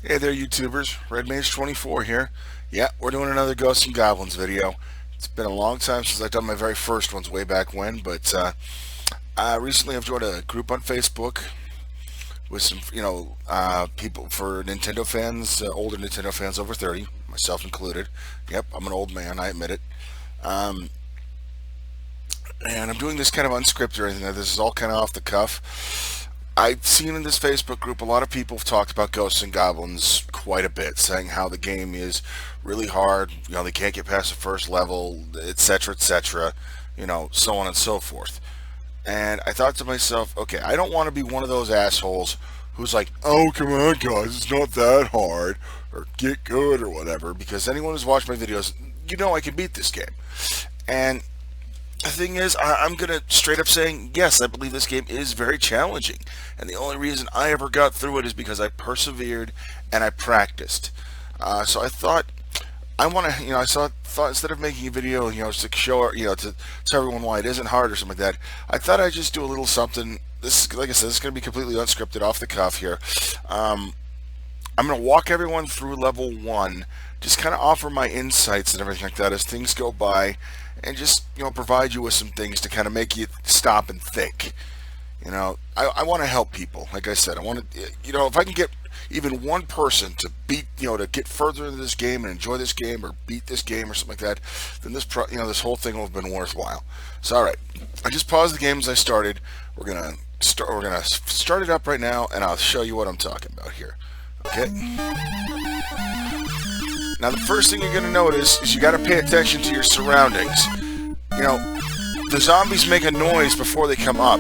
Hey there, YouTubers. RedMage24 here. Yeah, we're doing another Ghosts and Goblins video. It's been a long time since I've done my very first ones way back when, but recently I've joined a group on Facebook with some, people for Nintendo fans, older Nintendo fans over 30, myself included. Yep, I'm an old man, I admit it. Um, and I'm doing this kind of unscripted or anything. This is all kind of off the cuff. I've seen in this Facebook group a lot of people have talked about Ghosts and Goblins quite a bit, saying how the game is really hard, they can't get past the first level, etc., etc., so on and so forth. And I thought to myself, okay, I don't want to be one of those assholes who's like, oh, come on, guys, it's not that hard, or get good, or whatever, because anyone who's watched my videos, I can beat this game. And the thing is, I'm going to straight up saying, yes, I believe this game is very challenging. And the only reason I ever got through it is because I persevered and I practiced. So I thought, I want to, thought instead of making a video, to show, to tell everyone why it isn't hard or something like that, I thought I'd just do a little something. This is, like I said, this is going to be completely unscripted, off the cuff here. Um, I'm going to walk everyone through level 1, just kind of offer my insights and everything like that as things go by, and just, provide you with some things to kind of make you stop and think. I want to help people. Like I said, I want to, if I can get even one person to beat, to get further into this game and enjoy this game or beat this game or something like that, then this whole thing will have been worthwhile. So, all right, I just paused the game as I started. We're gonna start it up right now, and I'll show you what I'm talking about here. Okay. Now, the first thing you're gonna notice is you got to pay attention to your surroundings. The zombies make a noise before they come up.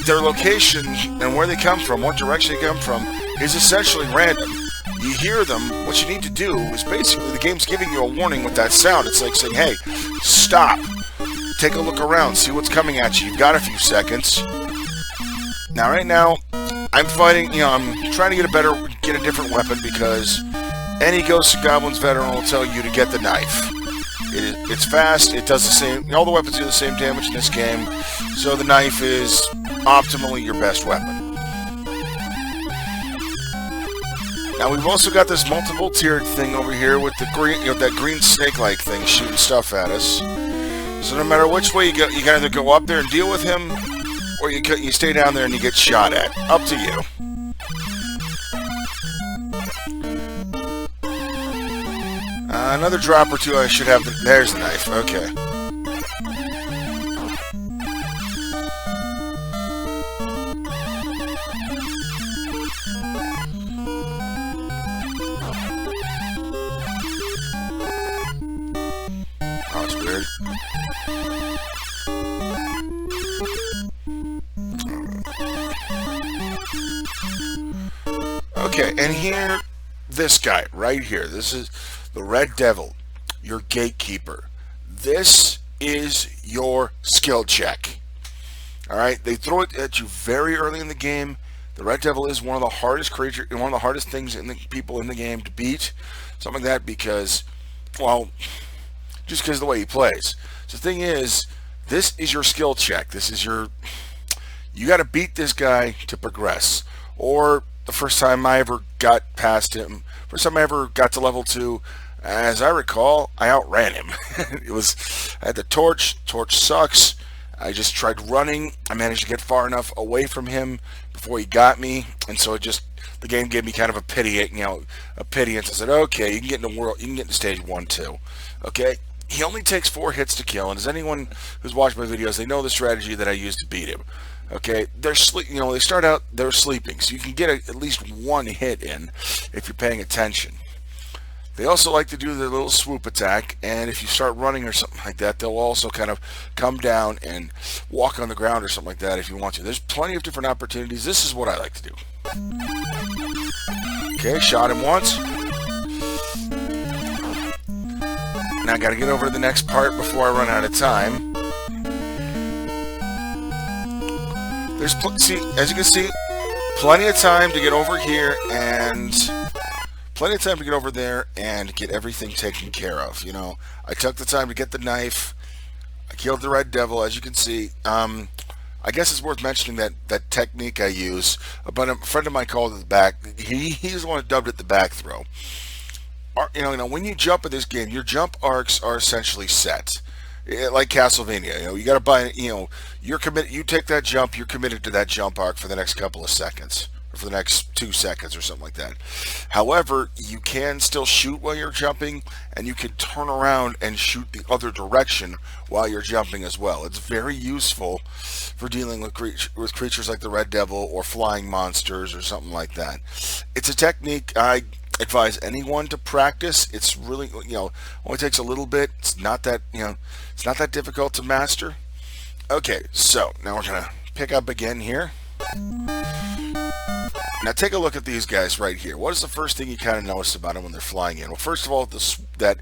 Their location and where they come from, what direction they come from, is essentially random. You hear them, what you need to do is basically the game's giving you a warning with that sound. It's like saying, hey, stop. Take a look around, see what's coming at you. You've got a few seconds. Now, right now, I'm fighting, I'm trying to get a different weapon because any Ghosts and Goblins veteran will tell you to get the knife. It's fast, it does the same, all the weapons do the same damage in this game, so the knife is optimally your best weapon. Now we've also got this multiple tiered thing over here with the green, that green snake-like thing shooting stuff at us. So no matter which way you go, you can either go up there and deal with him, or you stay down there and you get shot at. Up to you. Another drop or two I should have. There's the knife. Okay. Oh, it's weird. Okay, and here, this guy right here. This is the Red Devil, your gatekeeper. This is your skill check. Alright, they throw it at you very early in the game. The Red Devil is one of the hardest one of the hardest things in the people in the game to beat. Something like that because, well, just because of the way he plays. So the thing is, this is your skill check. This is you got to beat this guy to progress. Or the first time I ever got past him, first time I ever got to level 2, as I recall, I outran him. I had the torch. Torch sucks. I just tried running. I managed to get far enough away from him before he got me, and so the game gave me kind of a pity, and so I said, okay, you can get into stage 1 too. Okay, he only takes 4 hits to kill, and as anyone who's watched my videos, they know the strategy that I use to beat him. Okay, they start out, they're sleeping, so you can get at least 1 hit in if you're paying attention. They also like to do their little swoop attack, and if you start running or something like that, they'll also kind of come down and walk on the ground or something like that if you want to. There's plenty of different opportunities. This is what I like to do. Okay, shot him once. Now I gotta get over to the next part before I run out of time. See, as you can see, plenty of time to get over here and plenty of time to get over there and get everything taken care of. I took the time to get the knife. I killed the Red Devil, as you can see. I guess it's worth mentioning that technique I use. But a friend of mine called it the back. He's the one who dubbed it the back throw. When you jump in this game, your jump arcs are essentially set. Like Castlevania, you got to buy. You're committed. You take that jump, you're committed to that jump arc for the next couple of seconds, or for the next 2 seconds, or something like that. However, you can still shoot while you're jumping, and you can turn around and shoot the other direction while you're jumping as well. It's very useful for dealing with creatures like the Red Devil or flying monsters or something like that. It's a technique I advise anyone to practice. It's really, only takes a little bit. It's not that, it's not that difficult to master. Okay, so now we're gonna pick up again here. Now take a look at these guys right here. What is the first thing you kind of notice about them when they're flying in? Well, first of all, that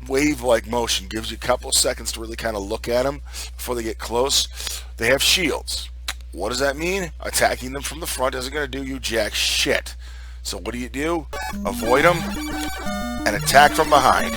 wave-like motion gives you a couple of seconds to really kind of look at them before they get close. They have shields. What does that mean? Attacking them from the front isn't going to do you jack shit. So what do? Avoid them and attack from behind.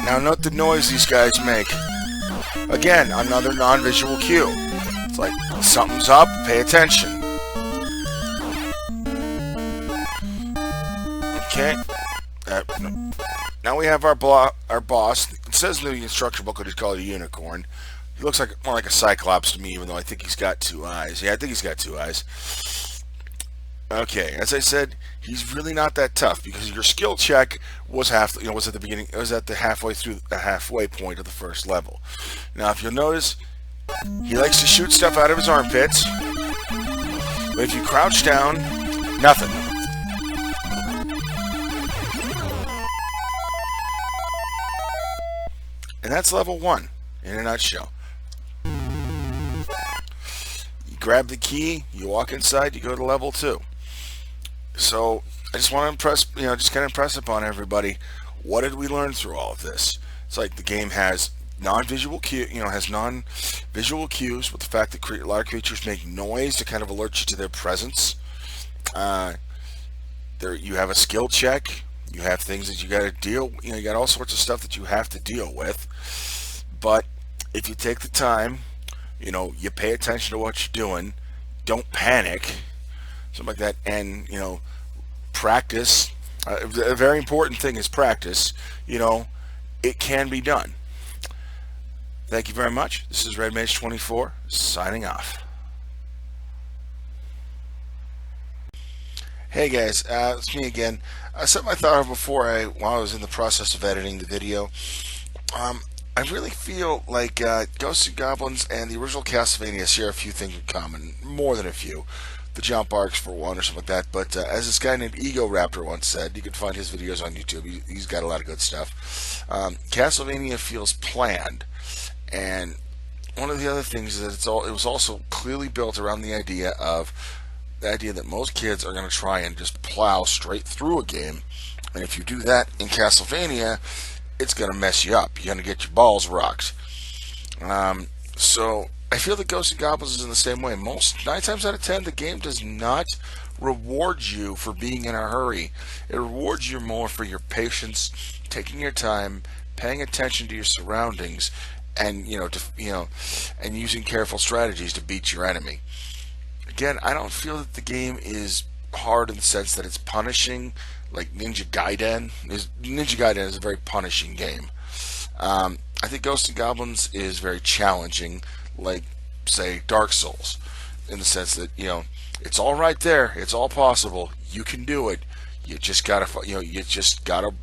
Now note the noise these guys make. Again, another non-visual cue. It's like, something's up, pay attention. Okay. Now we have our boss. It says in the instruction booklet he's called a unicorn. He looks like more like a cyclops to me, even though I think he's got 2 eyes. Yeah, I think he's got 2 eyes. Okay, as I said, he's really not that tough because your skill check was was at the beginning. It was at the halfway point of the first level. Now, if you'll notice, he likes to shoot stuff out of his armpits. But if you crouch down, nothing. And that's level 1 in a nutshell. You grab the key, you walk inside, you go to level 2. So I just want to impress, just kind of impress upon everybody, what did we learn through all of this? It's like the game has non-visual cues with the fact that a lot of creatures make noise to kind of alert you to their presence. You have a skill check. You have things that you got to deal. You got all sorts of stuff that you have to deal with. But if you take the time, you pay attention to what you're doing. Don't panic. Something like that, and practice. A very important thing is practice. It can be done. Thank you very much. This is Red Mage 24 signing off. Hey guys, it's me again. I said my thought before while I was in the process of editing the video. I really feel like Ghosts N Goblins and the original Castlevania share a few things in common, more than a few. The jump arcs for one or something like that, but as this guy named Ego Raptor once said, you can find his videos on YouTube. He's got a lot of good stuff. Castlevania feels planned, and one of the other things is that it was also clearly built around the idea that most kids are going to try and just plow straight through a game, and if you do that in Castlevania, it's going to mess you up. You're going to get your balls rocked. So I feel that Ghosts N Goblins is in the same way. 9 times out of 10, the game does not reward you for being in a hurry. It rewards you more for your patience, taking your time, paying attention to your surroundings, and and using careful strategies to beat your enemy. Again, I don't feel that the game is hard in the sense that it's punishing, like Ninja Gaiden. Ninja Gaiden is a very punishing game. I think Ghosts N Goblins is very challenging, like, say, Dark Souls, in the sense that, it's all right there, it's all possible, you can do it, you just gotta, you just gotta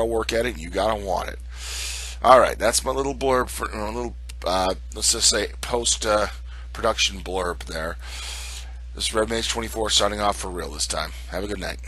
work at it, and you gotta want it. Alright, that's my little blurb for, let's just say, post-production blurb there. This is Red Mage 24 signing off for real this time. Have a good night.